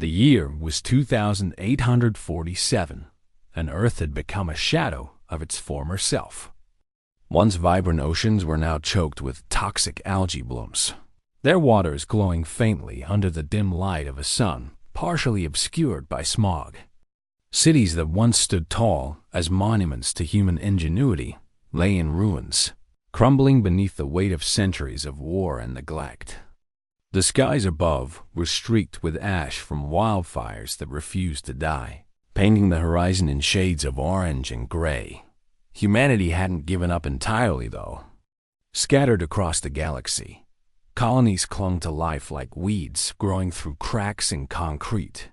The year was 2847, and Earth had become a shadow of its former self. Once vibrant oceans were now choked with toxic algae blooms, their waters glowing faintly under the dim light of a sun partially obscured by smog. Cities that once stood tall as monuments to human ingenuity lay in ruins, crumbling beneath the weight of centuries of war and neglect. The skies above were streaked with ash from wildfires that refused to die, painting the horizon in shades of orange and gray. Humanity hadn't given up entirely, though. Scattered across the galaxy, colonies clung to life like weeds growing through cracks in concrete.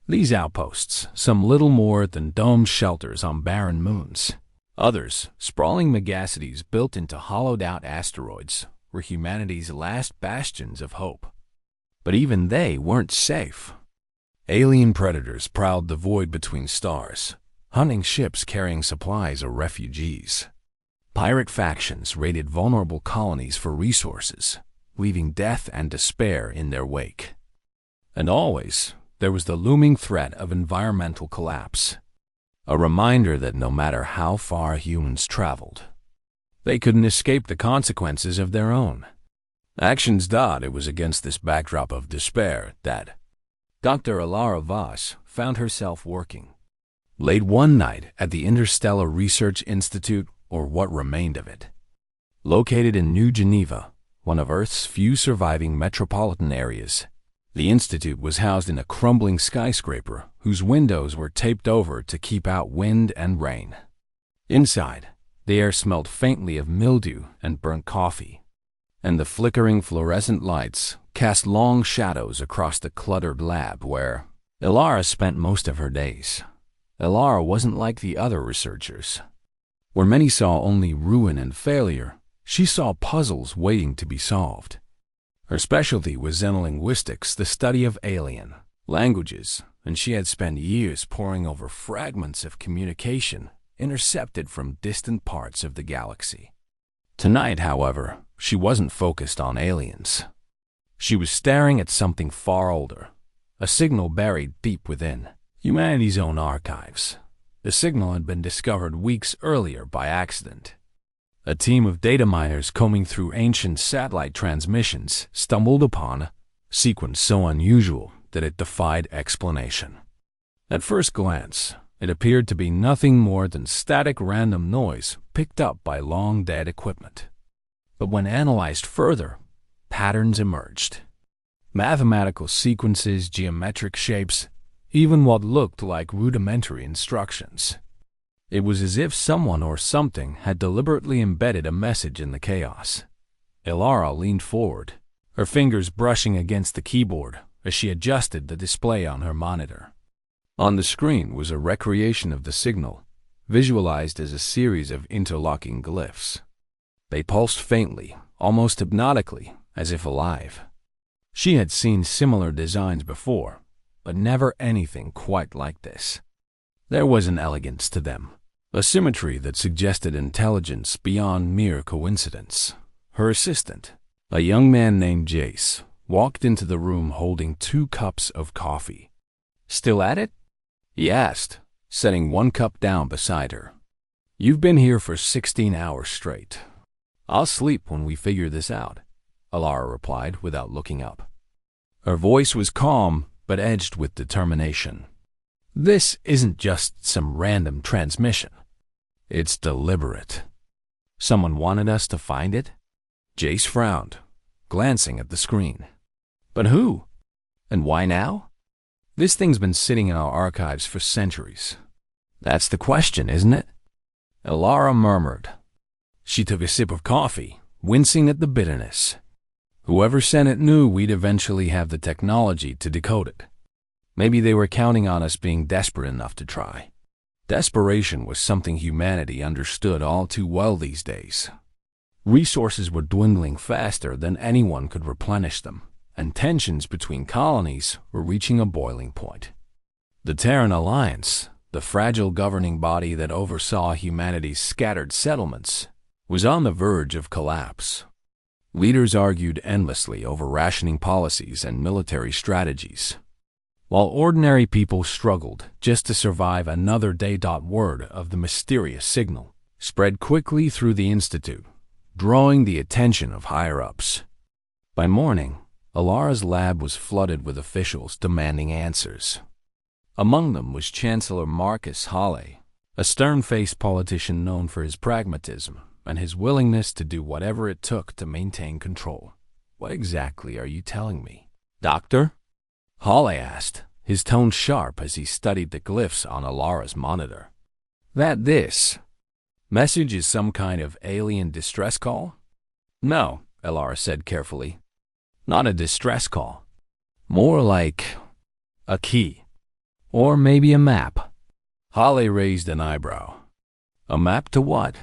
These outposts, some little more than domed shelters on barren moons, others sprawling megacities built into hollowed-out asteroids, were humanity's last bastions of hope. But even they weren't safe. Alien predators prowled the void between stars, hunting ships carrying supplies or refugees. Pirate factions raided vulnerable colonies for resources, leaving death and despair in their wake. And always, there was the looming threat of environmental collapse, a reminder that no matter how far humans traveled, they couldn't escape the consequences of their own actions. It was against this backdrop of despair that Dr. Alara Voss found herself working, late one night at the Interstellar Research Institute, or what remained of it. Located in New Geneva, one of Earth's few surviving metropolitan areas, the institute was housed in a crumbling skyscraper whose windows were taped over to keep out wind and rain. Inside, the air smelled faintly of mildew and burnt coffee, and the flickering fluorescent lights cast long shadows across the cluttered lab where Ilara spent most of her days. Ilara wasn't like the other researchers. Where many saw only ruin and failure, she saw puzzles waiting to be solved. Her specialty was xenolinguistics, the study of alien languages, and she had spent years poring over fragments of communication intercepted from distant parts of the galaxy. Tonight, however, she wasn't focused on aliens. She was staring at something far older, a signal buried deep within humanity's own archives. The signal had been discovered weeks earlier by accident. A team of data miners combing through ancient satellite transmissions stumbled upon a sequence so unusual that it defied explanation. At first glance, it appeared to be nothing more than static random noise picked up by long-dead equipment. But when analyzed further, patterns emerged. Mathematical sequences, geometric shapes, even what looked like rudimentary instructions. It was as if someone or something had deliberately embedded a message in the chaos. Ilara leaned forward, her fingers brushing against the keyboard as she adjusted the display on her monitor. On the screen was a recreation of the signal, visualized as a series of interlocking glyphs. They pulsed faintly, almost hypnotically, as if alive. She had seen similar designs before, but never anything quite like this. There was an elegance to them, a symmetry that suggested intelligence beyond mere coincidence. Her assistant, a young man named Jace, walked into the room holding 2 cups of coffee. "Still at it?" he asked, setting one cup down beside her. "You've been here for 16 hours straight. I'll sleep when we figure this out," Ilara replied without looking up. Her voice was calm but edged with determination. "This isn't just some random transmission. It's deliberate. Someone wanted us to find it?" Jace frowned, glancing at the screen. "But who? And why now? This thing's been sitting in our archives for centuries." "That's the question, isn't it?" Ilara murmured. She took a sip of coffee, wincing at the bitterness. Whoever sent it knew we'd eventually have the technology to decode it. Maybe they were counting on us being desperate enough to try. Desperation was something humanity understood all too well these days. Resources were dwindling faster than anyone could replenish them, and tensions between colonies were reaching a boiling point. The Terran Alliance, the fragile governing body that oversaw humanity's scattered settlements, was on the verge of collapse. Leaders argued endlessly over rationing policies and military strategies. while ordinary people struggled just to survive another day. Word of the mysterious signal spread quickly through the Institute, drawing the attention of higher-ups. By morning, Alara's lab was flooded with officials demanding answers. Among them was Chancellor Marcus Hawley, a stern-faced politician known for his pragmatism and his willingness to do whatever it took to maintain control. "What exactly are you telling me, Doctor?" Hawley asked, his tone sharp as he studied the glyphs on Alara's monitor. "That this message is some kind of alien distress call?" "No," Alara said carefully. "Not a distress call. More like a key. Or maybe a map." Hawley raised an eyebrow. "A map to what?"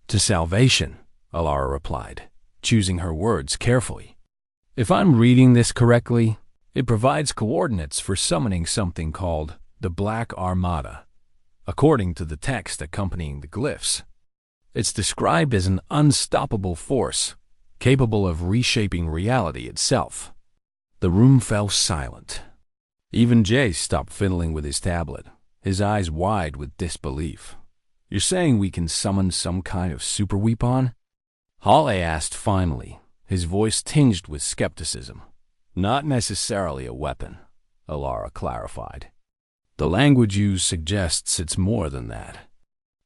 "To salvation," Alara replied, choosing her words carefully. "If I'm reading this correctly, it provides coordinates for summoning something called the Black Armada, according to the text accompanying the glyphs. It's described as an unstoppable force, capable of reshaping reality itself." The room fell silent. Even Jay stopped fiddling with his tablet, his eyes wide with disbelief. "You're saying we can summon some kind of super weapon?" Hawley asked finally, his voice tinged with skepticism. "Not necessarily a weapon," Alara clarified. "The language used suggests it's more than that.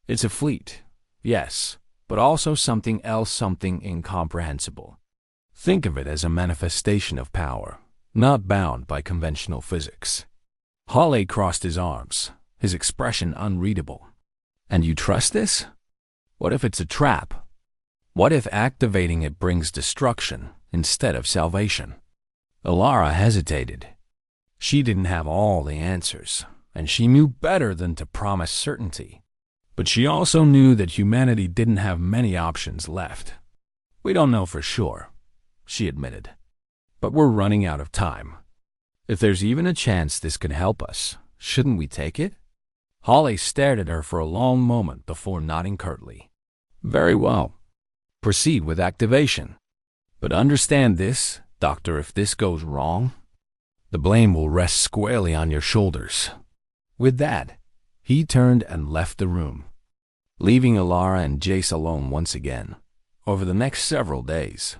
It's a fleet, yes, but also something else, something incomprehensible. Think of it as a manifestation of power, not bound by conventional physics." Hawley crossed his arms, his expression unreadable. "And you trust this? What if it's a trap? What if activating it brings destruction instead of salvation?" Alara hesitated. She didn't have all the answers, and she knew better than to promise certainty. But she also knew that humanity didn't have many options left. "We don't know for sure," she admitted. "But we're running out of time. If there's even a chance this could help us, shouldn't we take it?" Hawley stared at her for a long moment before nodding curtly. "Very well. Proceed with activation. But understand this, Doctor, if this goes wrong, the blame will rest squarely on your shoulders." With that, he turned and left the room, leaving Alara and Jace alone once again. Over the next several days,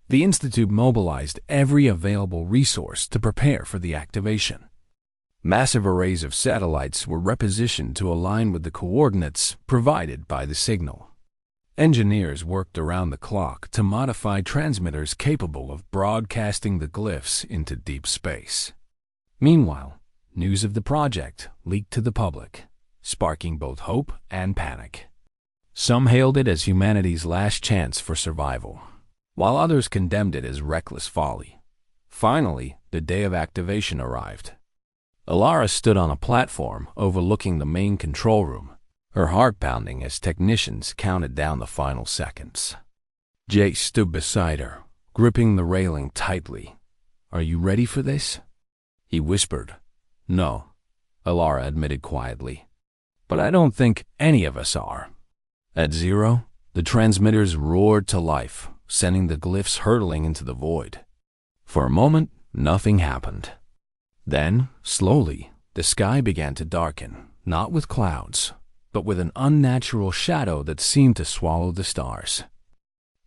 the Institute mobilized every available resource to prepare for the activation. Massive arrays of satellites were repositioned to align with the coordinates provided by the signal. Engineers worked around the clock to modify transmitters capable of broadcasting the glyphs into deep space. Meanwhile, news of the project leaked to the public, sparking both hope and panic. Some hailed it as humanity's last chance for survival, while others condemned it as reckless folly. Finally, the day of activation arrived. Alara stood on a platform overlooking the main control room, her heart pounding as technicians counted down the final seconds. Jay stood beside her, gripping the railing tightly. "Are you ready for this?" he whispered. "No," Alara admitted quietly. "But I don't think any of us are." At zero, the transmitters roared to life, sending the glyphs hurtling into the void. For a moment, nothing happened. Then, slowly, the sky began to darken, not with clouds, but with an unnatural shadow that seemed to swallow the stars.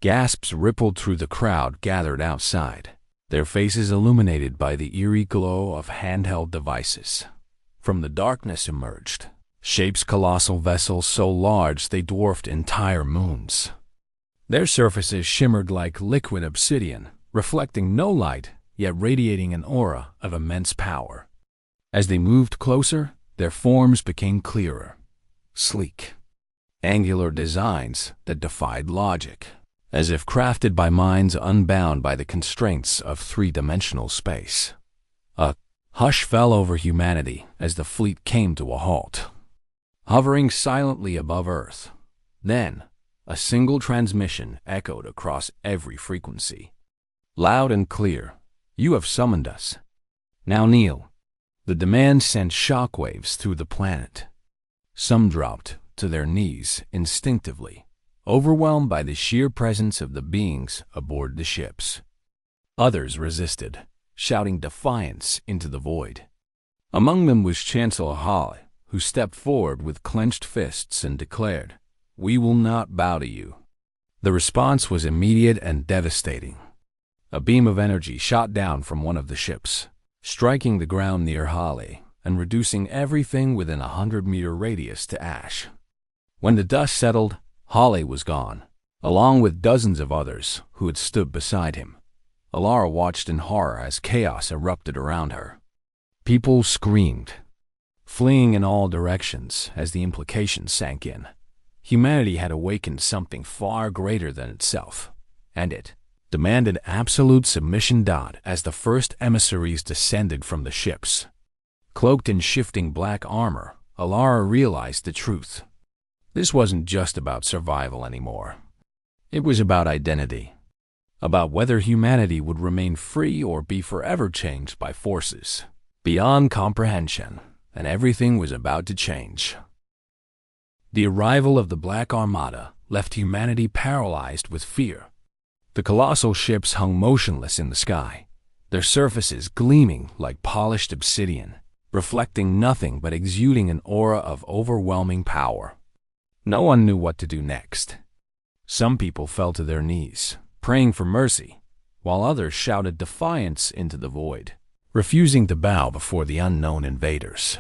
Gasps rippled through the crowd gathered outside, their faces illuminated by the eerie glow of handheld devices. From the darkness emerged shapes colossal vessels so large they dwarfed entire moons. Their surfaces shimmered like liquid obsidian, reflecting no light, yet radiating an aura of immense power. As they moved closer, their forms became clearer, sleek, angular designs that defied logic, as if crafted by minds unbound by the constraints of three-dimensional space. A hush fell over humanity as the fleet came to a halt, hovering silently above Earth. Then, a single transmission echoed across every frequency. Loud and clear, "You have summoned us. Now kneel." The demand sent shockwaves through the planet. Some dropped to their knees instinctively, overwhelmed by the sheer presence of the beings aboard the ships. Others resisted, shouting defiance into the void. Among them was Chancellor Holly, who stepped forward with clenched fists and declared, "We will not bow to you." The response was immediate and devastating. A beam of energy shot down from one of the ships, striking the ground near Holly and reducing everything within a 100-meter radius to ash. When the dust settled, Holly was gone, along with dozens of others who had stood beside him. Alara watched in horror as chaos erupted around her. People screamed, fleeing in all directions as the implications sank in. Humanity had awakened something far greater than itself, and it demanded absolute submission. As the first emissaries descended from the ships, cloaked in shifting black armor, Alara realized the truth. This wasn't just about survival anymore. It was about identity, about whether humanity would remain free or be forever changed by forces beyond comprehension, and everything was about to change. The arrival of the Black Armada left humanity paralyzed with fear. The colossal ships hung motionless in the sky, their surfaces gleaming like polished obsidian, reflecting nothing but exuding an aura of overwhelming power. No one knew what to do next. Some people fell to their knees, praying for mercy, while others shouted defiance into the void, refusing to bow before the unknown invaders.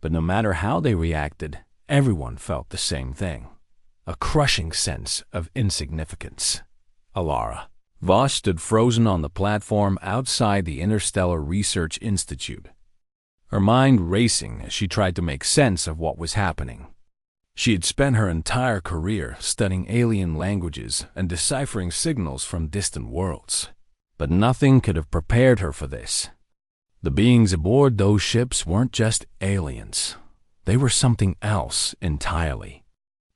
But no matter how they reacted, everyone felt the same thing, a crushing sense of insignificance. Alara Voss stood frozen on the platform outside the Interstellar Research Institute, her mind racing as she tried to make sense of what was happening. She had spent her entire career studying alien languages and deciphering signals from distant worlds, but nothing could have prepared her for this. The beings aboard those ships weren't just aliens. They were something else entirely.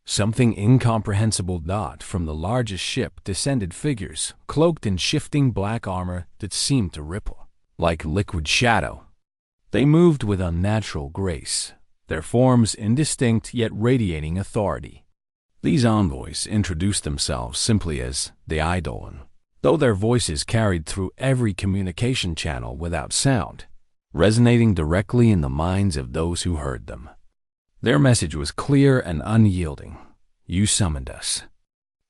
Something incomprehensible. From the largest ship descended figures, cloaked in shifting black armor that seemed to ripple like liquid shadow. They moved with unnatural grace, their forms indistinct yet radiating authority. These envoys introduced themselves simply as the Eidolon, though their voices carried through every communication channel without sound, resonating directly in the minds of those who heard them. Their message was clear and unyielding. You summoned us.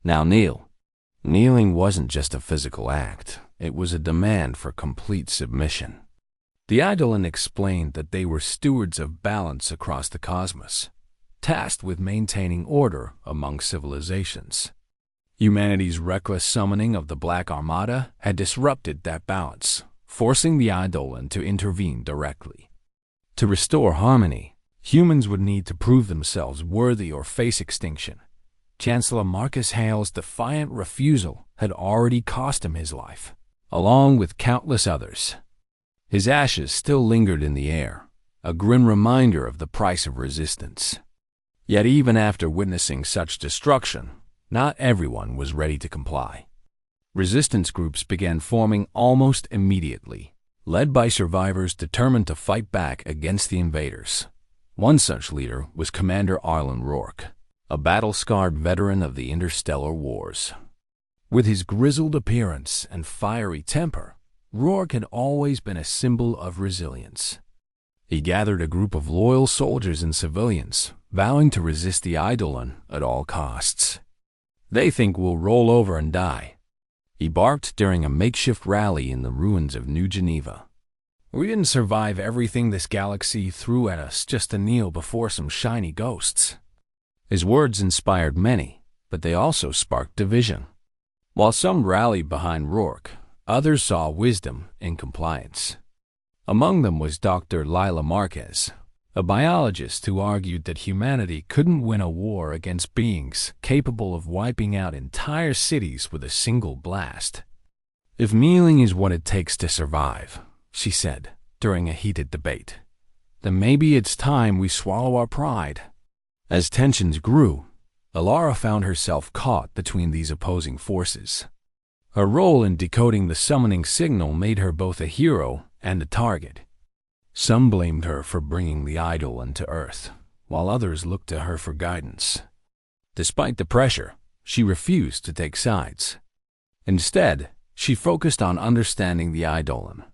Now kneel. Kneeling wasn't just a physical act. It was a demand for complete submission. The Eidolon explained that they were stewards of balance across the cosmos, tasked with maintaining order among civilizations. Humanity's reckless summoning of the Black Armada had disrupted that balance, forcing the Eidolon to intervene directly. To restore harmony, humans would need to prove themselves worthy or face extinction. Chancellor Marcus Hale's defiant refusal had already cost him his life, along with countless others. His ashes still lingered in the air, a grim reminder of the price of resistance. Yet even after witnessing such destruction, not everyone was ready to comply. Resistance groups began forming almost immediately, led by survivors determined to fight back against the invaders. One such leader was Commander Arlen Rourke, a battle-scarred veteran of the interstellar wars. With his grizzled appearance and fiery temper, Rourke had always been a symbol of resilience. He gathered a group of loyal soldiers and civilians, vowing to resist the Eidolon at all costs. "They think we'll roll over and die," he barked during a makeshift rally in the ruins of New Geneva. "We didn't survive everything this galaxy threw at us just to kneel before some shiny ghosts." His words inspired many, but they also sparked division. While some rallied behind Rourke, others saw wisdom in compliance. Among them was Dr. Lila Marquez, a biologist who argued that humanity couldn't win a war against beings capable of wiping out entire cities with a single blast. "If kneeling is what it takes to survive," she said during a heated debate, "then maybe it's time we swallow our pride." As tensions grew, Alara found herself caught between these opposing forces. Her role in decoding the summoning signal made her both a hero and a target. Some blamed her for bringing the Eidolon to Earth, while others looked to her for guidance. Despite the pressure, she refused to take sides. Instead, she focused on understanding the Eidolon.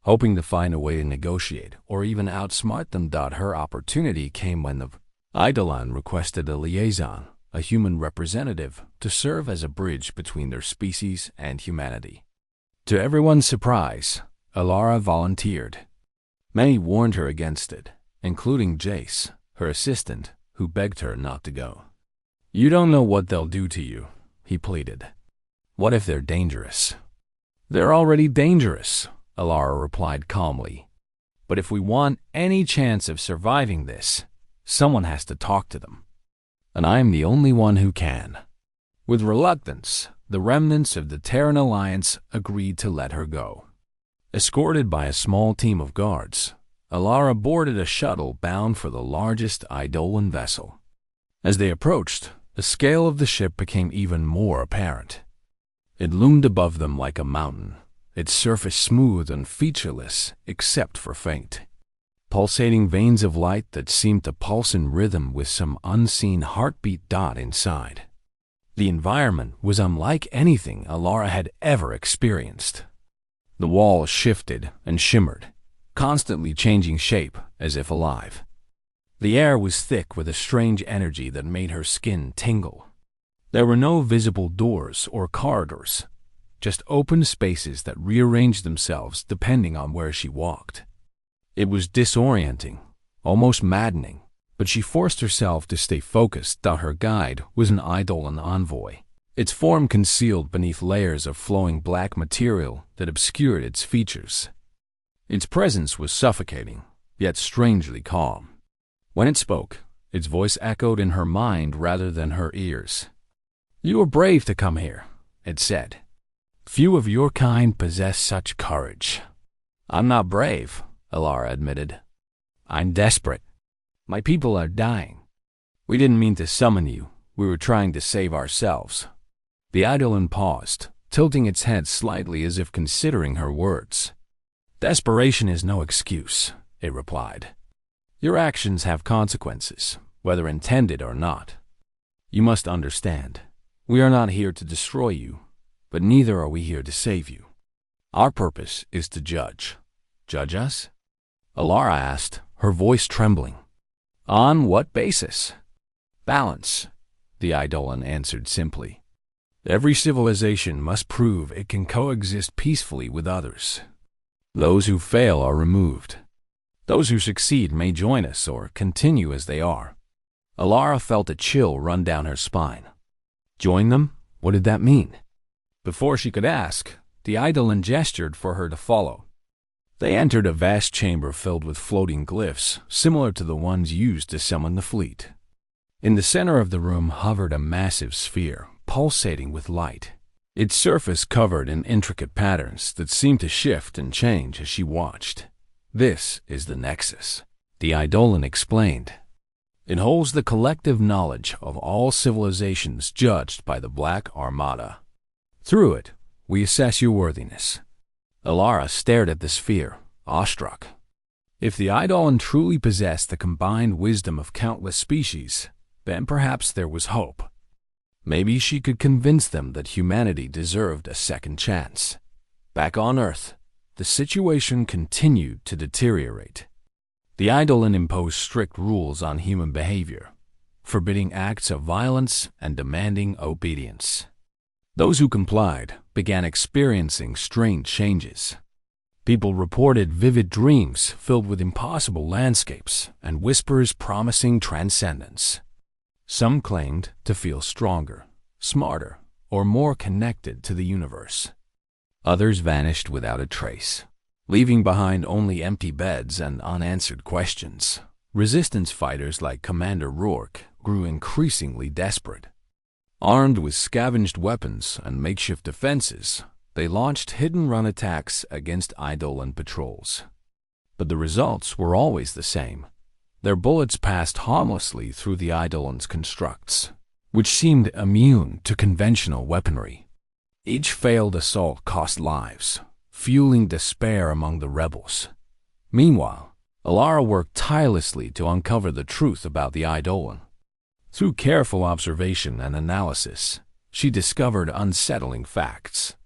hoping to find a way to negotiate or even outsmart them. Her opportunity came when the Eidolon requested a liaison, a human representative, to serve as a bridge between their species and humanity. To everyone's surprise, Alara volunteered. Many warned her against it, including Jace, her assistant, who begged her not to go. "You don't know what they'll do to you," he pleaded. "What if they're dangerous?" "They're already dangerous," Alara replied calmly. "But if we want any chance of surviving this, someone has to talk to them. And I am the only one who can." With reluctance, the remnants of the Terran Alliance agreed to let her go. Escorted by a small team of guards, Alara boarded a shuttle bound for the largest Eidolon vessel. As they approached, the scale of the ship became even more apparent. It loomed above them like a mountain, its surface smooth and featureless except for faint, pulsating veins of light that seemed to pulse in rhythm with some unseen heartbeat inside. The environment was unlike anything Alara had ever experienced. The walls shifted and shimmered, constantly changing shape as if alive. The air was thick with a strange energy that made her skin tingle. There were no visible doors or corridors, just open spaces that rearranged themselves depending on where she walked. It was disorienting, almost maddening, but she forced herself to stay focused. Her guide was an Eidolon envoy, its form concealed beneath layers of flowing black material that obscured its features. Its presence was suffocating, yet strangely calm. When it spoke, its voice echoed in her mind rather than her ears. "You are brave to come here," it said. "Few of your kind possess such courage." "I'm not brave," Alara admitted. "I'm desperate. My people are dying. We didn't mean to summon you. We were trying to save ourselves." The Eidolon paused, tilting its head slightly as if considering her words. "Desperation is no excuse," it replied. "Your actions have consequences, whether intended or not. You must understand, we are not here to destroy you, but neither are we here to save you. Our purpose is to judge." "Judge us?" Alara asked, her voice trembling. "On what basis?" "Balance," the Eidolon answered simply. "Every civilization must prove it can coexist peacefully with others. Those who fail are removed. Those who succeed may join us or continue as they are." Alara felt a chill run down her spine. Join them? What did that mean? Before she could ask, the Eidolon gestured for her to follow. They entered a vast chamber filled with floating glyphs, similar to the ones used to summon the fleet. In the center of the room hovered a massive sphere, pulsating with light, its surface covered in intricate patterns that seemed to shift and change as she watched. "This is the Nexus," the Eidolon explained. "It holds the collective knowledge of all civilizations judged by the Black Armada. Through it, we assess your worthiness." Alara stared at the sphere, awestruck. If the Eidolon truly possessed the combined wisdom of countless species, then perhaps there was hope. Maybe she could convince them that humanity deserved a second chance. Back on Earth, the situation continued to deteriorate. The Eidolon imposed strict rules on human behavior, forbidding acts of violence and demanding obedience. Those who complied began experiencing strange changes. People reported vivid dreams filled with impossible landscapes and whispers promising transcendence. Some claimed to feel stronger, smarter, or more connected to the universe. Others vanished without a trace, leaving behind only empty beds and unanswered questions. Resistance fighters like Commander Rourke grew increasingly desperate. Armed with scavenged weapons and makeshift defenses, they launched hit-and-run attacks against Eidolon patrols. But the results were always the same. Their bullets passed harmlessly through the Eidolon's constructs, which seemed immune to conventional weaponry. Each failed assault cost lives, fueling despair among the rebels. Meanwhile, Alara worked tirelessly to uncover the truth about the Eidolon. Through careful observation and analysis, she discovered unsettling facts.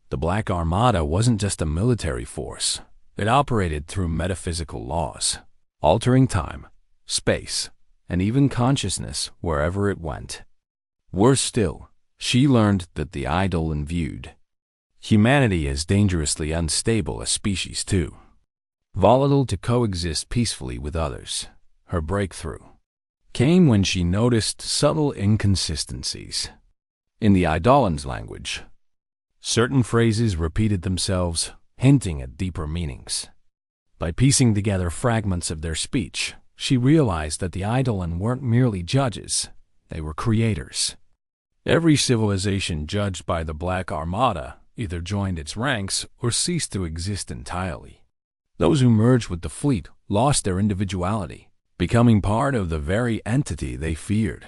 The Black Armada wasn't just a military force. It operated through metaphysical laws, altering time, space, and even consciousness wherever it went. Worse still, she learned that the Eidolon viewed humanity as dangerously unstable a species too, volatile to coexist peacefully with others. Her breakthrough came when she noticed subtle inconsistencies in the Eidolon's language. Certain phrases repeated themselves, hinting at deeper meanings. By piecing together fragments of their speech, she realized that the Eidolon weren't merely judges, they were creators. Every civilization judged by the Black Armada either joined its ranks or ceased to exist entirely. Those who merged with the fleet lost their individuality, becoming part of the very entity they feared.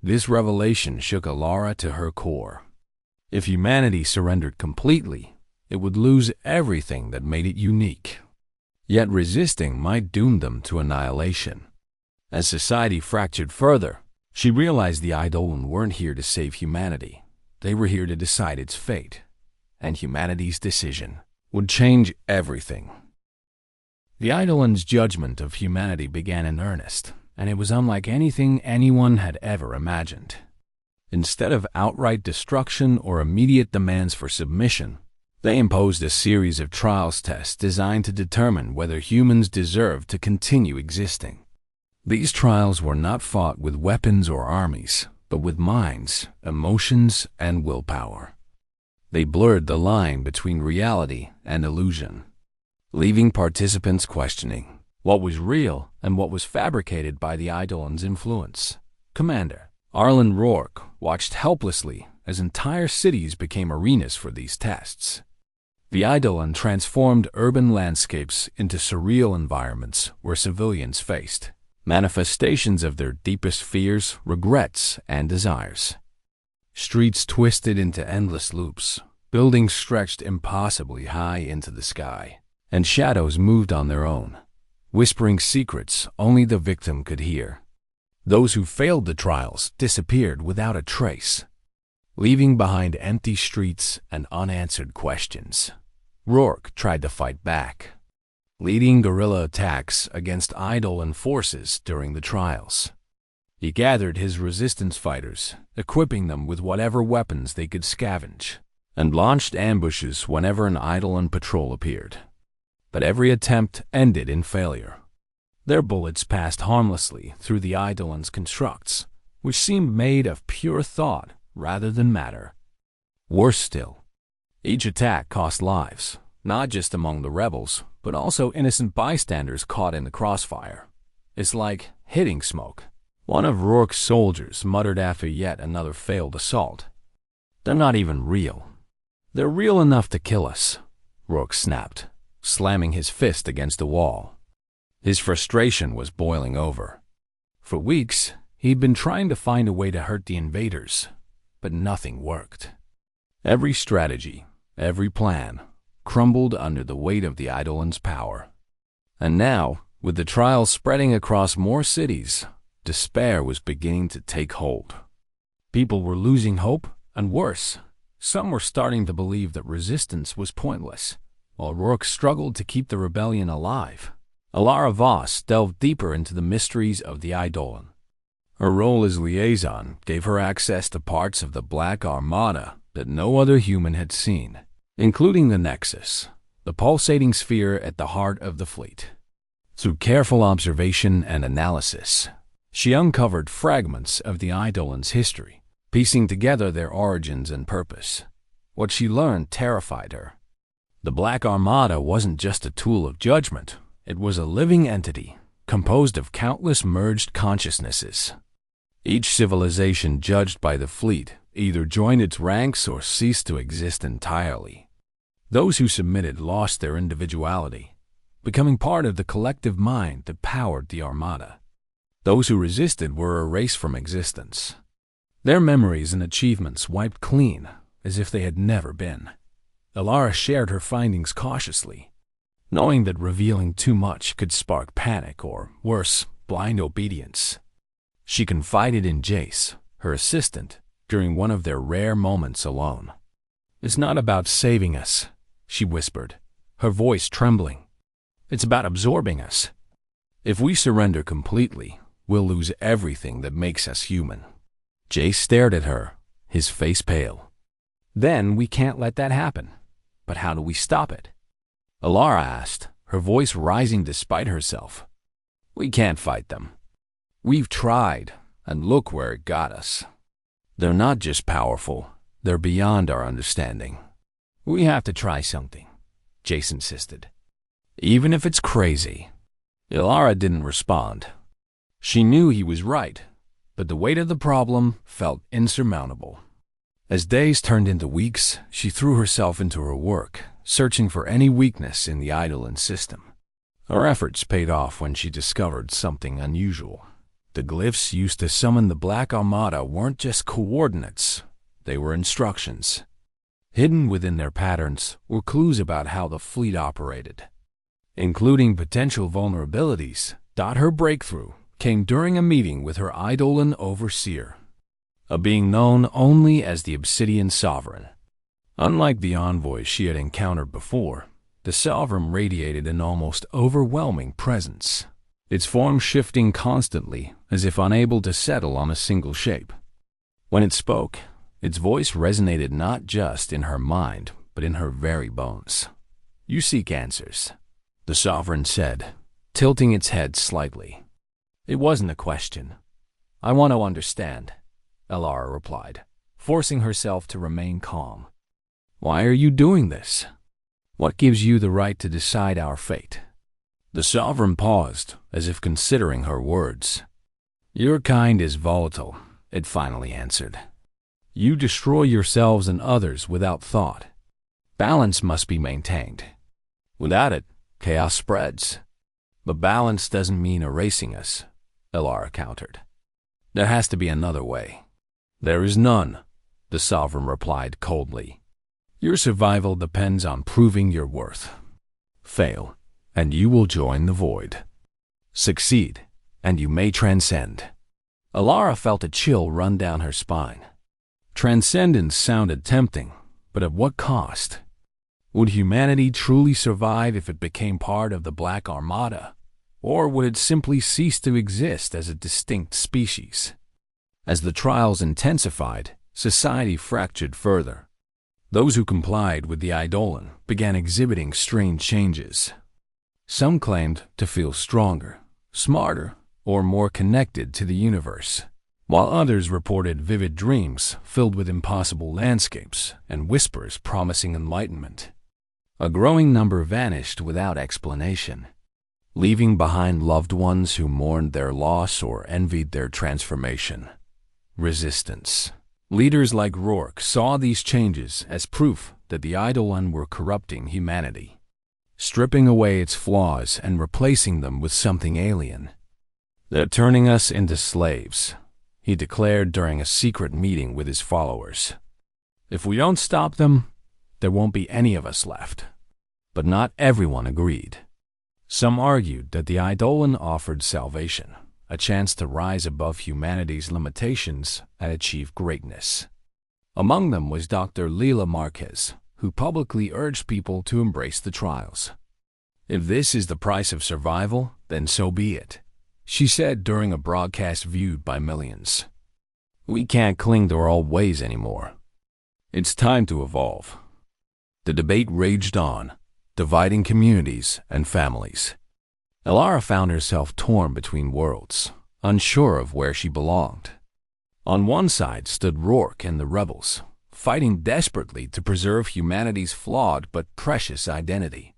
This revelation shook Alara to her core. If humanity surrendered completely, it would lose everything that made it unique. Yet resisting might doom them to annihilation. As society fractured further, she realized the Eidolon weren't here to save humanity. They were here to decide its fate, and humanity's decision would change everything. The Eidolon's judgment of humanity began in earnest, and it was unlike anything anyone had ever imagined. Instead of outright destruction or immediate demands for submission, they imposed a series of trials tests designed to determine whether humans deserved to continue existing. These trials were not fought with weapons or armies, but with minds, emotions, and willpower. They blurred the line between reality and illusion, leaving participants questioning what was real and what was fabricated by the Eidolon's influence. Commander Arlen Rourke watched helplessly as entire cities became arenas for these tests. The Eidolon transformed urban landscapes into surreal environments where civilians faced manifestations of their deepest fears, regrets, and desires. Streets twisted into endless loops, buildings stretched impossibly high into the sky, and shadows moved on their own, whispering secrets only the victim could hear. Those who failed the trials disappeared without a trace, leaving behind empty streets and unanswered questions. Rourke tried to fight back, leading guerrilla attacks against Eidolon forces during the trials. He gathered his resistance fighters, equipping them with whatever weapons they could scavenge, and launched ambushes whenever an Eidolon patrol appeared. But every attempt ended in failure. Their bullets passed harmlessly through the Eidolon's constructs, which seemed made of pure thought rather than matter. Worse still, each attack cost lives, not just among the rebels, but also innocent bystanders caught in the crossfire. It's like hitting smoke. One of Rourke's soldiers muttered after yet another failed assault. "They're not even real. They're real enough to kill us," Rourke snapped, slamming his fist against the wall. His frustration was boiling over. For weeks, he'd been trying to find a way to hurt the invaders, but nothing worked. Every strategy, every plan, crumbled under the weight of the Eidolon's power. And now, with the trials spreading across more cities, despair was beginning to take hold. People were losing hope, and worse, some were starting to believe that resistance was pointless, while Rourke struggled to keep the rebellion alive. Alara Voss delved deeper into the mysteries of the Eidolon. Her role as liaison gave her access to parts of the Black Armada that no other human had seen, including the Nexus, the pulsating sphere at the heart of the fleet. Through careful observation and analysis, she uncovered fragments of the Eidolon's history, piecing together their origins and purpose. What she learned terrified her. The Black Armada wasn't just a tool of judgment. It was a living entity, composed of countless merged consciousnesses. Each civilization judged by the fleet either joined its ranks or ceased to exist entirely. Those who submitted lost their individuality, becoming part of the collective mind that powered the Armada. Those who resisted were erased from existence, their memories and achievements wiped clean as if they had never been. Alara shared her findings cautiously, knowing that revealing too much could spark panic or, worse, blind obedience. She confided in Jace, her assistant, during one of their rare moments alone. "It's not about saving us," she whispered, her voice trembling. It's about absorbing us. If we surrender completely, we'll lose everything that makes us human. Jay stared at her, his face pale. Then we can't let that happen. But how do we stop it? Alara asked, her voice rising despite herself. We can't fight them. We've tried, and look where it got us. They're not just powerful, they're beyond our understanding. We have to try something, Jace insisted. Even if it's crazy. Alara didn't respond. She knew he was right, but the weight of the problem felt insurmountable. As days turned into weeks, she threw herself into her work, searching for any weakness in the Eidolon system. Her efforts paid off when she discovered something unusual. The glyphs used to summon the Black Armada weren't just coordinates, they were instructions. Hidden within their patterns were clues about how the fleet operated, including potential vulnerabilities. Her breakthrough came during a meeting with her Eidolon overseer, a being known only as the Obsidian Sovereign. Unlike the envoys she had encountered before, the Sovereign radiated an almost overwhelming presence, its form shifting constantly as if unable to settle on a single shape. When it spoke, its voice resonated not just in her mind, but in her very bones. You seek answers, the Sovereign said, tilting its head slightly. It wasn't a question. I want to understand, Alara replied, forcing herself to remain calm. Why are you doing this? What gives you the right to decide our fate? The Sovereign paused, as if considering her words. Your kind is volatile, it finally answered. You destroy yourselves and others without thought. Balance must be maintained. Without it, chaos spreads. But balance doesn't mean erasing us, Alara countered. There has to be another way. There is none, the Sovereign replied coldly. Your survival depends on proving your worth. Fail, and you will join the void. Succeed, and you may transcend. Alara felt a chill run down her spine. Transcendence sounded tempting, but at what cost? Would humanity truly survive if it became part of the Black Armada, or would it simply cease to exist as a distinct species? As the trials intensified, society fractured further. Those who complied with the Eidolon began exhibiting strange changes. Some claimed to feel stronger, smarter, or more connected to the universe, while others reported vivid dreams filled with impossible landscapes and whispers promising enlightenment. A growing number vanished without explanation, leaving behind loved ones who mourned their loss or envied their transformation. Resistance. Leaders like Rourke saw these changes as proof that the Eidolon were corrupting humanity, stripping away its flaws and replacing them with something alien. They're turning us into slaves, he declared during a secret meeting with his followers. If we don't stop them, there won't be any of us left. But not everyone agreed. Some argued that the Eidolon offered salvation, a chance to rise above humanity's limitations and achieve greatness. Among them was Dr. Leila Marquez, who publicly urged people to embrace the trials. If this is the price of survival, then so be it, she said during a broadcast viewed by millions. We can't cling to our old ways anymore. It's time to evolve. The debate raged on, dividing communities and families. Alara found herself torn between worlds, unsure of where she belonged. On one side stood Rourke and the rebels, fighting desperately to preserve humanity's flawed but precious identity.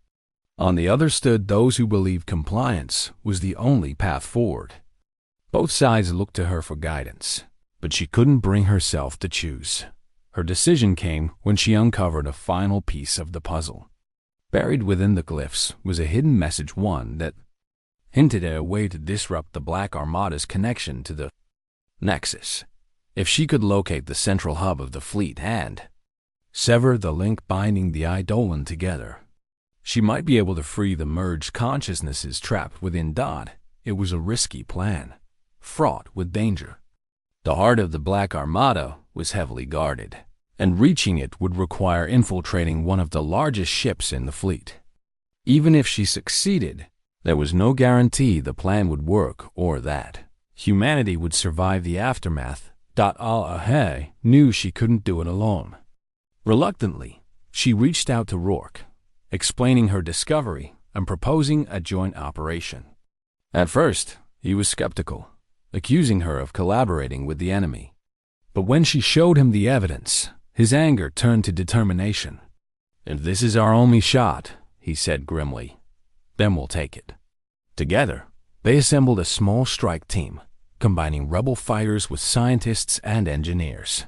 On the other stood those who believed compliance was the only path forward. Both sides looked to her for guidance, but she couldn't bring herself to choose. Her decision came when she uncovered a final piece of the puzzle. Buried within the glyphs was a hidden message, one that hinted at a way to disrupt the Black Armada's connection to the Nexus. If she could locate the central hub of the fleet and sever the link binding the Eidolon together, she might be able to free the merged consciousnesses trapped within Dot. It was a risky plan, fraught with danger. The heart of the Black Armada was heavily guarded, and reaching it would require infiltrating one of the largest ships in the fleet. Even if she succeeded, there was no guarantee the plan would work or that humanity would survive the aftermath. Al-Ahai knew she couldn't do it alone. Reluctantly, she reached out to Rourke, explaining her discovery and proposing a joint operation. At first, he was skeptical, accusing her of collaborating with the enemy. But when she showed him the evidence, his anger turned to determination. "If this is our only shot," he said grimly, "then we'll take it." Together, they assembled a small strike team, combining rebel fighters with scientists and engineers.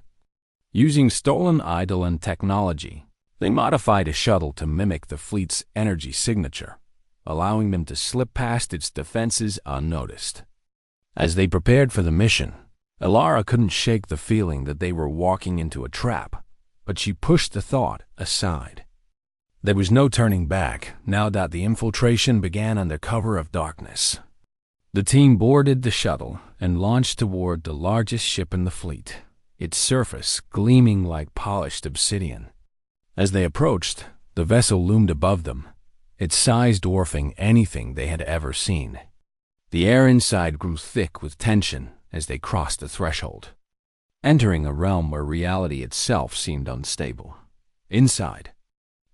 Using stolen Eidolon technology, they modified a shuttle to mimic the fleet's energy signature, allowing them to slip past its defenses unnoticed. As they prepared for the mission, Alara couldn't shake the feeling that they were walking into a trap, but she pushed the thought aside. There was no turning back now that the infiltration began under cover of darkness. The team boarded the shuttle and launched toward the largest ship in the fleet, its surface gleaming like polished obsidian. As they approached, the vessel loomed above them, its size dwarfing anything they had ever seen. The air inside grew thick with tension as they crossed the threshold, entering a realm where reality itself seemed unstable. Inside,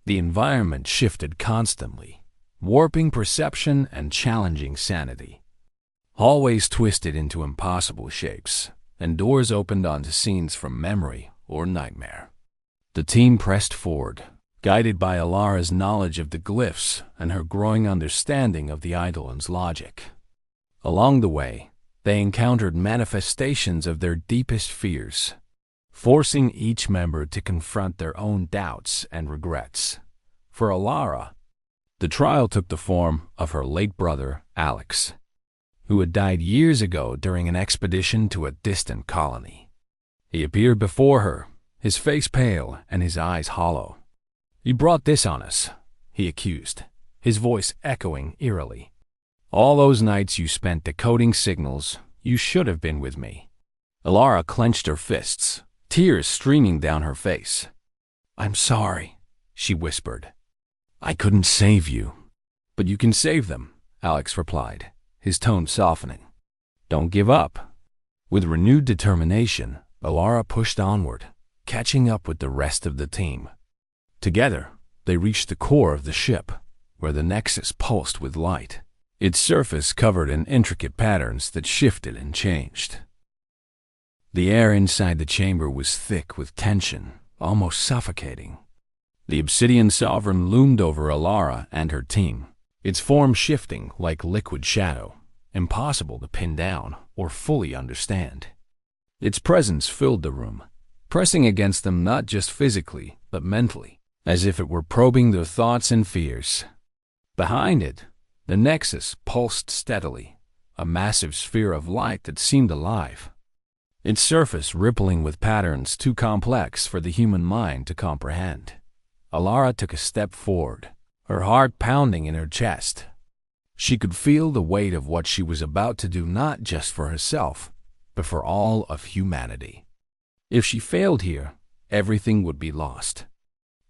the environment shifted constantly, warping perception and challenging sanity. Hallways twisted into impossible shapes, and doors opened onto scenes from memory or nightmare. The team pressed forward, guided by Alara's knowledge of the glyphs and her growing understanding of the Eidolon's logic. Along the way, they encountered manifestations of their deepest fears, forcing each member to confront their own doubts and regrets. For Alara, the trial took the form of her late brother, Alex, who had died years ago during an expedition to a distant colony. He appeared before her, his face pale and his eyes hollow. "You brought this on us," he accused, his voice echoing eerily. "All those nights you spent decoding signals, you should have been with me." Alara clenched her fists, tears streaming down her face. "I'm sorry," she whispered. "I couldn't save you." "But you can save them," Alex replied, his tone softening. "Don't give up." With renewed determination, Alara pushed onward, catching up with the rest of the team. Together, they reached the core of the ship, where the Nexus pulsed with light, its surface covered in intricate patterns that shifted and changed. The air inside the chamber was thick with tension, almost suffocating. The Obsidian Sovereign loomed over Alara and her team, its form shifting like liquid shadow, impossible to pin down or fully understand. Its presence filled the room, pressing against them not just physically, but mentally, as if it were probing their thoughts and fears. Behind it, the Nexus pulsed steadily, a massive sphere of light that seemed alive, its surface rippling with patterns too complex for the human mind to comprehend. Alara took a step forward, her heart pounding in her chest. She could feel the weight of what she was about to do, not just for herself, but for all of humanity. If she failed here, everything would be lost.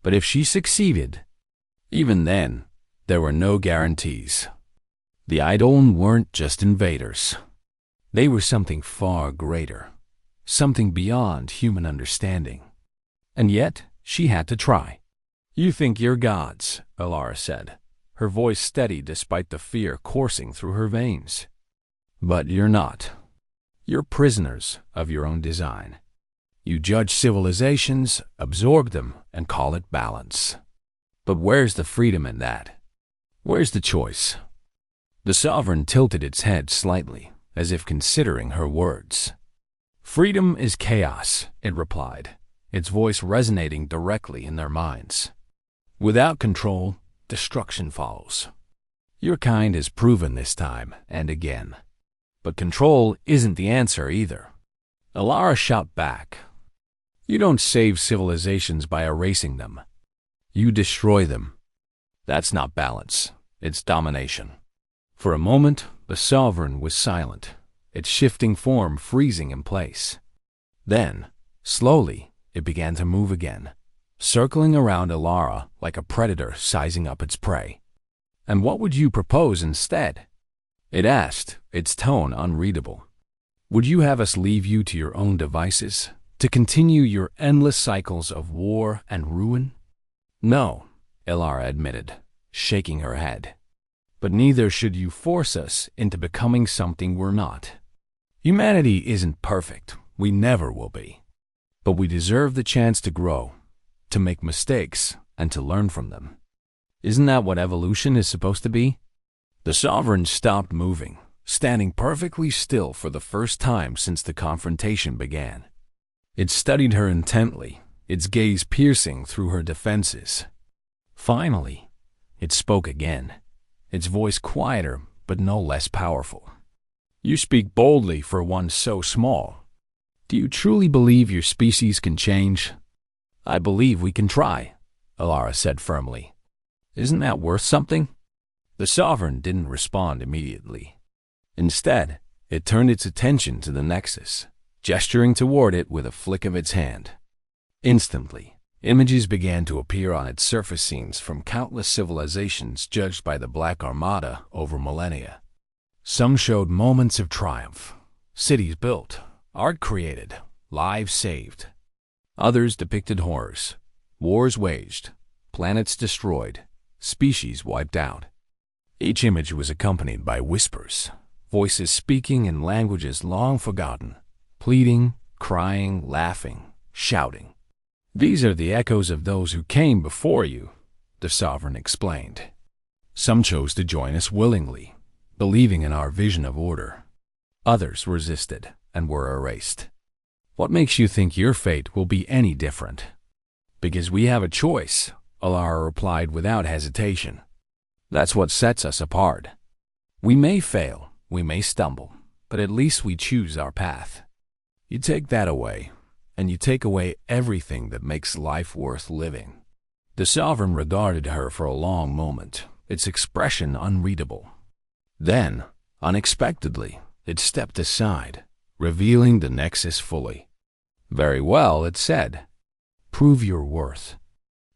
But if she succeeded, even then, there were no guarantees. The Eidolon weren't just invaders. They were something far greater, something beyond human understanding. And yet, she had to try. "You think you're gods," Alara said, her voice steady despite the fear coursing through her veins. "But you're not. You're prisoners of your own design. You judge civilizations, absorb them, and call it balance. But where's the freedom in that? Where's the choice?" The Sovereign tilted its head slightly, as if considering her words. "Freedom is chaos," it replied, its voice resonating directly in their minds. "Without control, destruction follows. Your kind has proven this time and again. But control isn't the answer either." Alara shot back. "You don't save civilizations by erasing them. You destroy them. That's not balance, it's domination." For a moment, the Sovereign was silent, its shifting form freezing in place. Then, slowly, it began to move again, circling around Alara like a predator sizing up its prey. And what would you propose instead? It asked, its tone unreadable. Would you have us leave you to your own devices, to continue your endless cycles of war and ruin? No, Elara admitted, shaking her head. But neither should you force us into becoming something we're not. Humanity isn't perfect. We never will be. But we deserve the chance to grow, to make mistakes, and to learn from them. Isn't that what evolution is supposed to be? The Sovereign stopped moving, standing perfectly still for the first time since the confrontation began. It studied her intently, its gaze piercing through her defenses. Finally, it spoke again, its voice quieter but no less powerful. You speak boldly for one so small. Do you truly believe your species can change? I believe we can try, Elara said firmly. Isn't that worth something? The Sovereign didn't respond immediately. Instead, it turned its attention to the Nexus, gesturing toward it with a flick of its hand. Instantly, images began to appear on its surface scenes from countless civilizations judged by the Black Armada over millennia. Some showed moments of triumph, cities built, art created, lives saved. Others depicted horrors, wars waged, planets destroyed, species wiped out. Each image was accompanied by whispers, voices speaking in languages long forgotten, pleading, crying, laughing, shouting. These are the echoes of those who came before you, the Sovereign explained. Some chose to join us willingly, believing in our vision of order. Others resisted and were erased. What makes you think your fate will be any different? Because we have a choice, Elara replied without hesitation. That's what sets us apart. We may fail, we may stumble, but at least we choose our path. You take that away, and you take away everything that makes life worth living. The Sovereign regarded her for a long moment, its expression unreadable. Then, unexpectedly, it stepped aside, revealing the Nexus fully. Very well, it said. Prove your worth.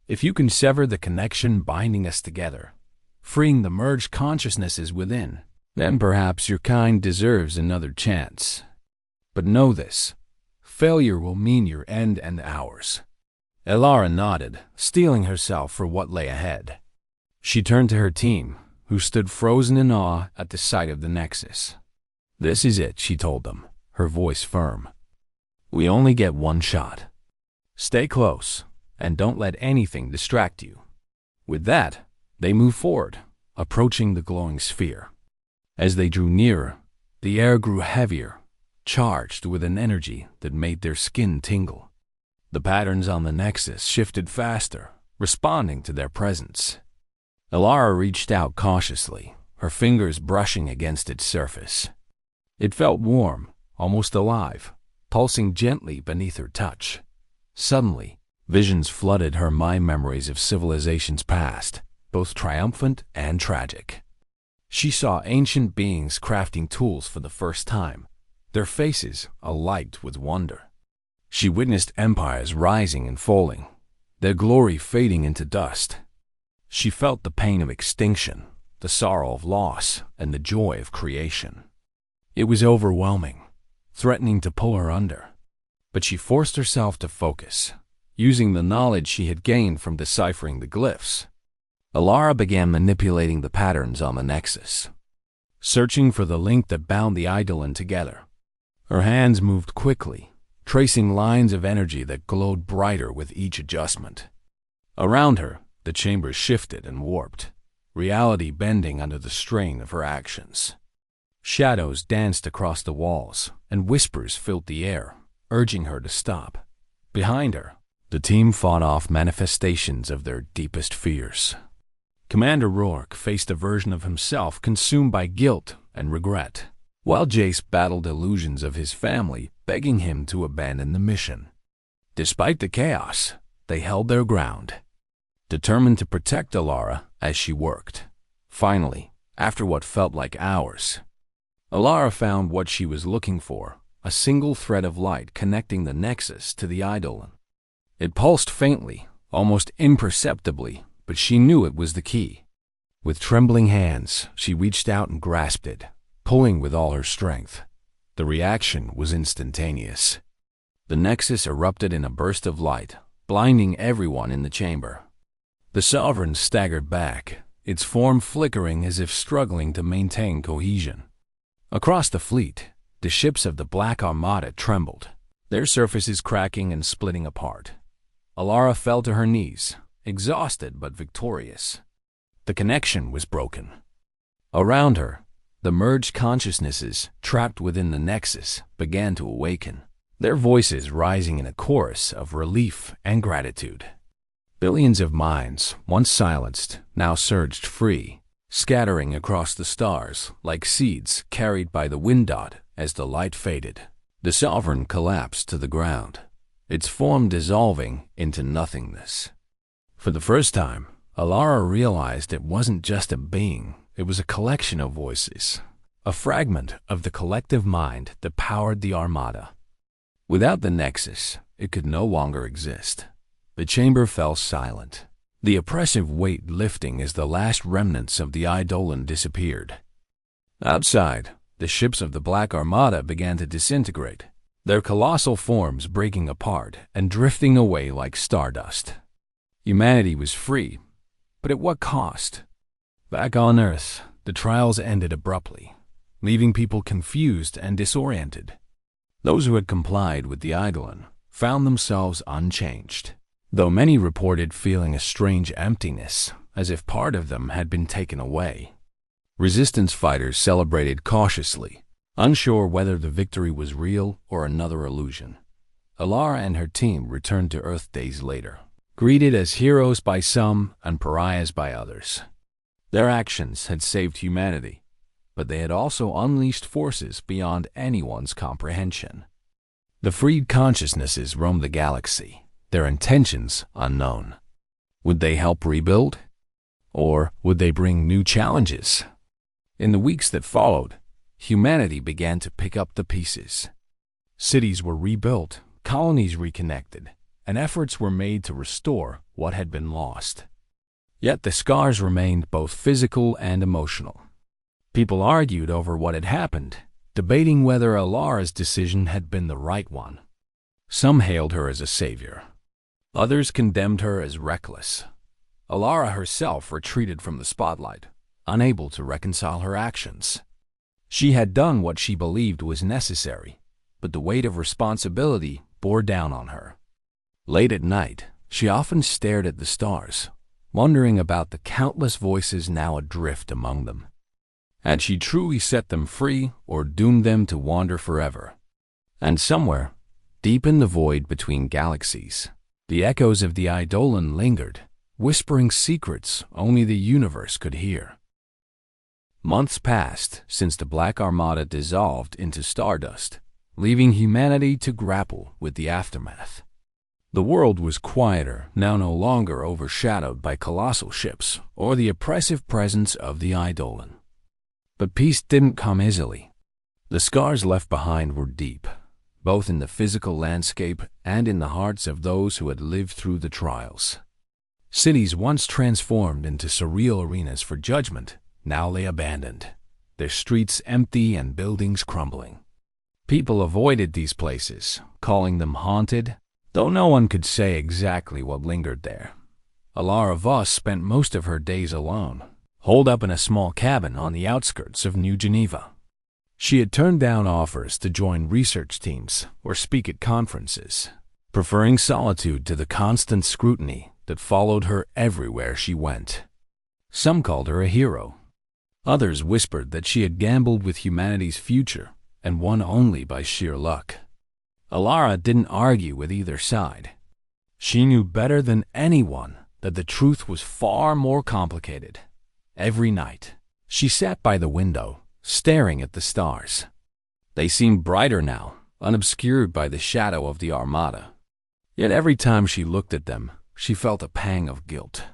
If you can sever the connection binding us together, freeing the merged consciousnesses within, then perhaps your kind deserves another chance. But know this, failure will mean your end and ours. Elara nodded, steeling herself for what lay ahead. She turned to her team, who stood frozen in awe at the sight of the Nexus. This is it, she told them, her voice firm. We only get one shot. Stay close, and don't let anything distract you. With that, they moved forward, approaching the glowing sphere. As they drew nearer, the air grew heavier, charged with an energy that made their skin tingle. The patterns on the Nexus shifted faster, responding to their presence. Elara reached out cautiously, her fingers brushing against its surface. It felt warm, almost alive, pulsing gently beneath her touch. Suddenly, visions flooded her mind memories of civilizations past, both triumphant and tragic. She saw ancient beings crafting tools for the first time, their faces alight with wonder. She witnessed empires rising and falling, their glory fading into dust. She felt the pain of extinction, the sorrow of loss, and the joy of creation. It was overwhelming, threatening to pull her under. But she forced herself to focus, using the knowledge she had gained from deciphering the glyphs. Elara began manipulating the patterns on the Nexus, searching for the link that bound the Eidolon together. Her hands moved quickly, tracing lines of energy that glowed brighter with each adjustment. Around her, the chambers shifted and warped, reality bending under the strain of her actions. Shadows danced across the walls, and whispers filled the air, urging her to stop. Behind her, the team fought off manifestations of their deepest fears. Commander Rourke faced a version of himself consumed by guilt and regret, while Jace battled illusions of his family, begging him to abandon the mission. Despite the chaos, they held their ground, determined to protect Elara as she worked. Finally, after what felt like hours, Elara found what she was looking for, a single thread of light connecting the Nexus to the Eidolon. It pulsed faintly, almost imperceptibly, but she knew it was the key. With trembling hands, she reached out and grasped it, pulling with all her strength. The reaction was instantaneous. The Nexus erupted in a burst of light, blinding everyone in the chamber. The Sovereign staggered back, its form flickering as if struggling to maintain cohesion. Across the fleet, the ships of the Black Armada trembled, their surfaces cracking and splitting apart. Alara fell to her knees, exhausted but victorious. The connection was broken. Around her, the merged consciousnesses trapped within the Nexus began to awaken, their voices rising in a chorus of relief and gratitude. Billions of minds, once silenced, now surged free, scattering across the stars like seeds carried by the wind dot as the light faded. The Sovereign collapsed to the ground, its form dissolving into nothingness. For the first time, Alara realized it wasn't just a being, it was a collection of voices, a fragment of the collective mind that powered the Armada. Without the Nexus, it could no longer exist. The chamber fell silent, the oppressive weight lifting as the last remnants of the Eidolon disappeared. Outside, the ships of the Black Armada began to disintegrate, their colossal forms breaking apart and drifting away like stardust. Humanity was free, but at what cost? Back on Earth, the trials ended abruptly, leaving people confused and disoriented. Those who had complied with the Eidolon found themselves unchanged, though many reported feeling a strange emptiness, as if part of them had been taken away. Resistance fighters celebrated cautiously, unsure whether the victory was real or another illusion. Alara and her team returned to Earth days later, greeted as heroes by some and pariahs by others. Their actions had saved humanity, but they had also unleashed forces beyond anyone's comprehension. The freed consciousnesses roamed the galaxy, their intentions unknown. Would they help rebuild? Or would they bring new challenges? In the weeks that followed, humanity began to pick up the pieces. Cities were rebuilt, colonies reconnected, and efforts were made to restore what had been lost. Yet the scars remained both physical and emotional. People argued over what had happened, debating whether Alara's decision had been the right one. Some hailed her as a savior. Others condemned her as reckless. Alara herself retreated from the spotlight, unable to reconcile her actions. She had done what she believed was necessary, but the weight of responsibility bore down on her. Late at night, she often stared at the stars, wondering about the countless voices now adrift among them. Had she truly set them free or doomed them to wander forever? And somewhere, deep in the void between galaxies, the echoes of the Eidolon lingered, whispering secrets only the universe could hear. Months passed since the Black Armada dissolved into stardust, leaving humanity to grapple with the aftermath. The world was quieter, now no longer overshadowed by colossal ships or the oppressive presence of the Eidolon. But peace didn't come easily. The scars left behind were deep, both in the physical landscape and in the hearts of those who had lived through the trials. Cities once transformed into surreal arenas for judgment now lay abandoned, their streets empty and buildings crumbling. People avoided these places, calling them haunted, though no one could say exactly what lingered there. Alara Voss spent most of her days alone, holed up in a small cabin on the outskirts of New Geneva. She had turned down offers to join research teams or speak at conferences, preferring solitude to the constant scrutiny that followed her everywhere she went. Some called her a hero. Others whispered that she had gambled with humanity's future and won only by sheer luck. Alara didn't argue with either side. She knew better than anyone that the truth was far more complicated. Every night, she sat by the window, staring at the stars. They seemed brighter now, unobscured by the shadow of the Armada. Yet every time she looked at them, she felt a pang of guilt.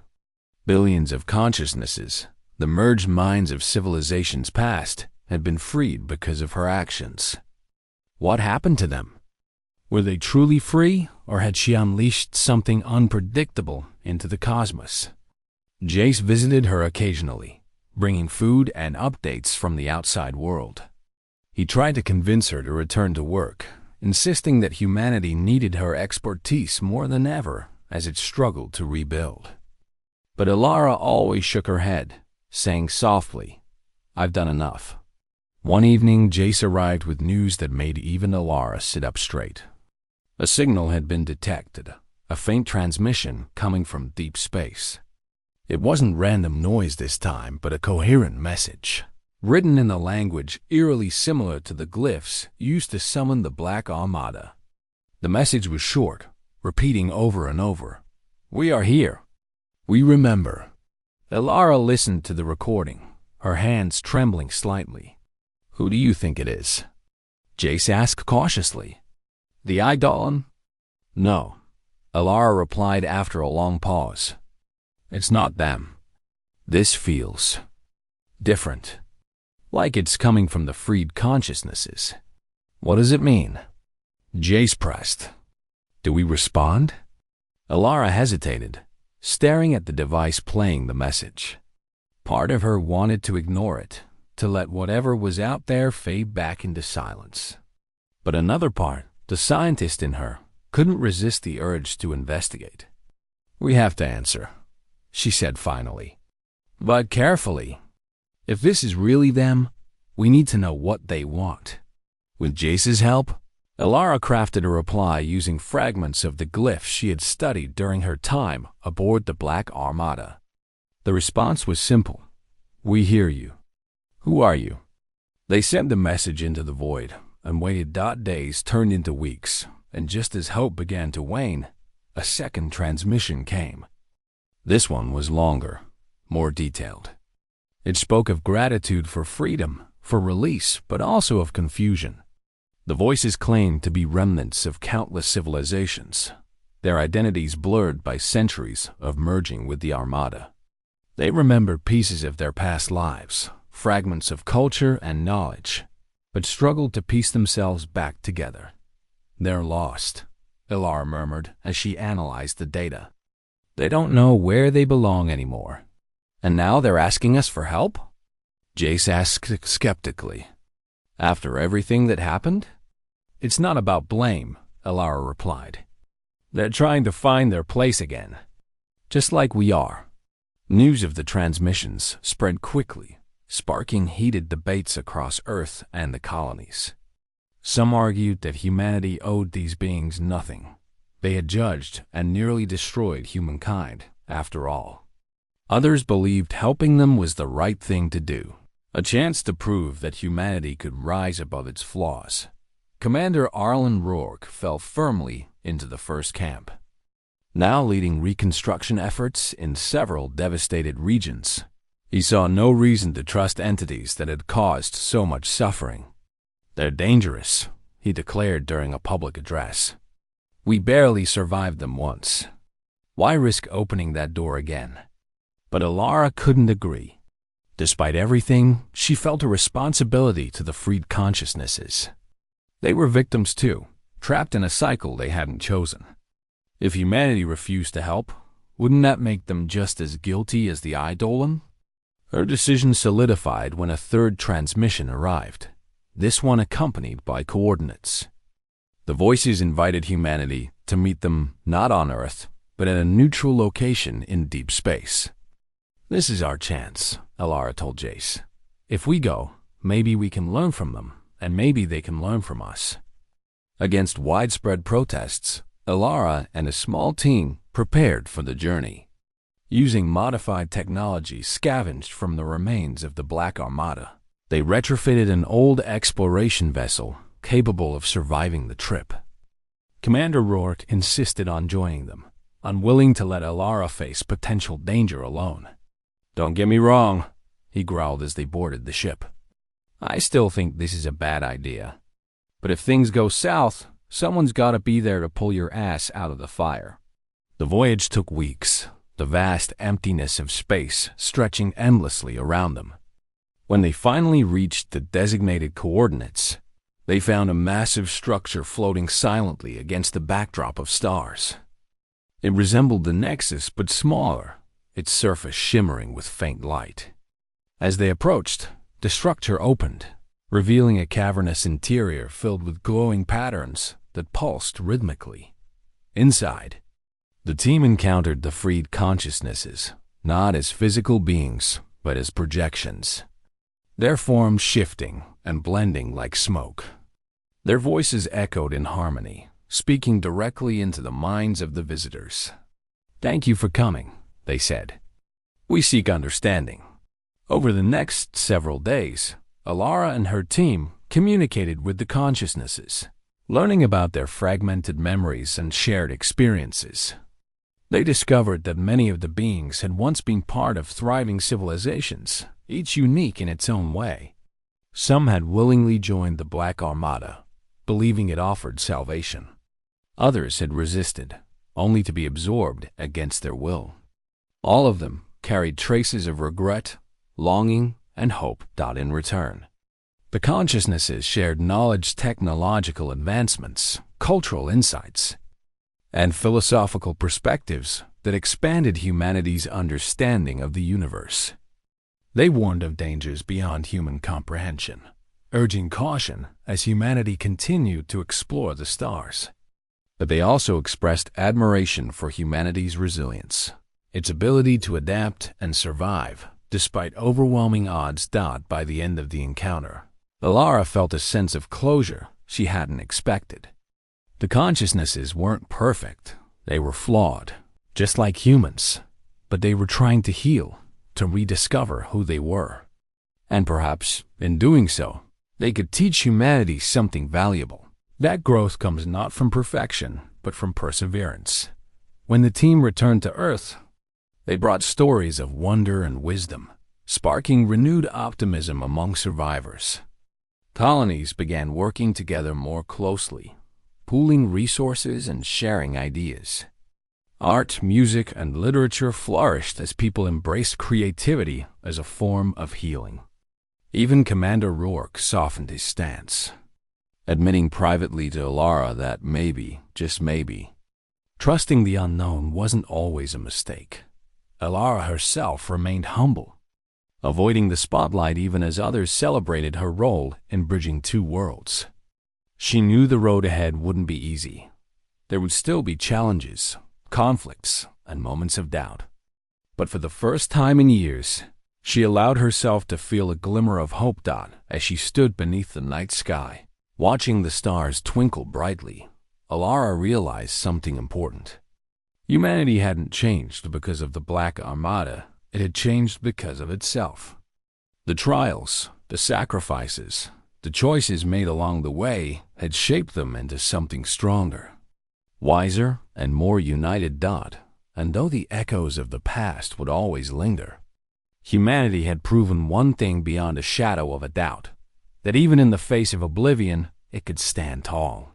Billions of consciousnesses, the merged minds of civilizations past, had been freed because of her actions. What happened to them? Were they truly free, or had she unleashed something unpredictable into the cosmos? Jace visited her occasionally, bringing food and updates from the outside world. He tried to convince her to return to work, insisting that humanity needed her expertise more than ever as it struggled to rebuild. But Alara always shook her head, saying softly, "I've done enough." One evening, Jace arrived with news that made even Alara sit up straight. A signal had been detected, a faint transmission coming from deep space. It wasn't random noise this time, but a coherent message, written in a language eerily similar to the glyphs used to summon the Black Armada. The message was short, repeating over and over, "We are here. We remember." Alara listened to the recording, her hands trembling slightly. "Who do you think it is?" Jace asked cautiously. "The Eidolon?" "No," Alara replied after a long pause. "It's not them. This feels different. Like it's coming from the freed consciousnesses." "What does it mean?" Jace pressed. "Do we respond?" Alara hesitated, staring at the device playing the message. Part of her wanted to ignore it, to let whatever was out there fade back into silence. But another part, the scientist in her, couldn't resist the urge to investigate. "We have to answer," she said finally. "But carefully. If this is really them, we need to know what they want." With Jace's help, Alara crafted a reply using fragments of the glyphs she had studied during her time aboard the Black Armada. The response was simple. "We hear you. Who are you?" They sent the message into the void and waited. Days turned into weeks, and just as hope began to wane, a second transmission came. This one was longer, more detailed. It spoke of gratitude for freedom, for release, but also of confusion. The voices claimed to be remnants of countless civilizations, their identities blurred by centuries of merging with the Armada. They remembered pieces of their past lives, fragments of culture and knowledge, but struggled to piece themselves back together. "They're lost," Alara murmured as she analyzed the data. "They don't know where they belong anymore. And now they're asking us for help?" Jace asked skeptically. "After everything that happened?" "It's not about blame," Alara replied. "They're trying to find their place again, just like we are." News of the transmissions spread quickly, sparking heated debates across Earth and the colonies. Some argued that humanity owed these beings nothing. They had judged and nearly destroyed humankind, after all. Others believed helping them was the right thing to do, a chance to prove that humanity could rise above its flaws. Commander Arlen Rourke fell firmly into the first camp, now leading reconstruction efforts in several devastated regions. He saw no reason to trust entities that had caused so much suffering. "They're dangerous," he declared during a public address. "We barely survived them once. Why risk opening that door again?" But Alara couldn't agree. Despite everything, she felt a responsibility to the freed consciousnesses. They were victims too, trapped in a cycle they hadn't chosen. If humanity refused to help, wouldn't that make them just as guilty as the Eidolon? Her decision solidified when a third transmission arrived, this one accompanied by coordinates. The voices invited humanity to meet them not on Earth, but at a neutral location in deep space. "This is our chance," Alara told Jace. "If we go, maybe we can learn from them, and maybe they can learn from us." Against widespread protests, Alara and a small team prepared for the journey. Using modified technology scavenged from the remains of the Black Armada, they retrofitted an old exploration vessel capable of surviving the trip. Commander Rourke insisted on joining them, unwilling to let Alara face potential danger alone. "Don't get me wrong," he growled as they boarded the ship. "I still think this is a bad idea. But if things go south, someone's got to be there to pull your ass out of the fire." The voyage took weeks, the vast emptiness of space stretching endlessly around them. When they finally reached the designated coordinates, they found a massive structure floating silently against the backdrop of stars. It resembled the Nexus, but smaller, its surface shimmering with faint light. As they approached, the structure opened, revealing a cavernous interior filled with glowing patterns that pulsed rhythmically. Inside, the team encountered the freed consciousnesses, not as physical beings, but as projections. Their forms shifting and blending like smoke. Their voices echoed in harmony, speaking directly into the minds of the visitors. "Thank you for coming," they said. "We seek understanding." Over the next several days, Alara and her team communicated with the consciousnesses, learning about their fragmented memories and shared experiences. They discovered that many of the beings had once been part of thriving civilizations, each unique in its own way. Some had willingly joined the Black Armada, believing it offered salvation. Others had resisted, only to be absorbed against their will. All of them carried traces of regret, longing, and hope. In return, the consciousnesses shared knowledge, technological advancements, cultural insights, and philosophical perspectives that expanded humanity's understanding of the universe. They warned of dangers beyond human comprehension, urging caution as humanity continued to explore the stars. But they also expressed admiration for humanity's resilience, its ability to adapt and survive despite overwhelming odds. By the end of the encounter, Alara felt a sense of closure she hadn't expected. The consciousnesses weren't perfect. They were flawed, just like humans, but they were trying to heal, to rediscover who they were. And perhaps, in doing so, they could teach humanity something valuable. That growth comes not from perfection, but from perseverance. When the team returned to Earth, they brought stories of wonder and wisdom, sparking renewed optimism among survivors. Colonies began working together more closely, pooling resources and sharing ideas. Art, music, and literature flourished as people embraced creativity as a form of healing. Even Commander Rourke softened his stance, admitting privately to Alara that maybe, just maybe, trusting the unknown wasn't always a mistake. Alara herself remained humble, avoiding the spotlight even as others celebrated her role in bridging two worlds. She knew the road ahead wouldn't be easy. There would still be challenges, conflicts, and moments of doubt. But for the first time in years, she allowed herself to feel a glimmer of hope. As she stood beneath the night sky, watching the stars twinkle brightly, Alara realized something important. Humanity hadn't changed because of the Black Armada. It had changed because of itself. The trials, the sacrifices, the choices made along the way had shaped them into something stronger, wiser, and more united. And though the echoes of the past would always linger, humanity had proven one thing beyond a shadow of a doubt, that even in the face of oblivion, it could stand tall.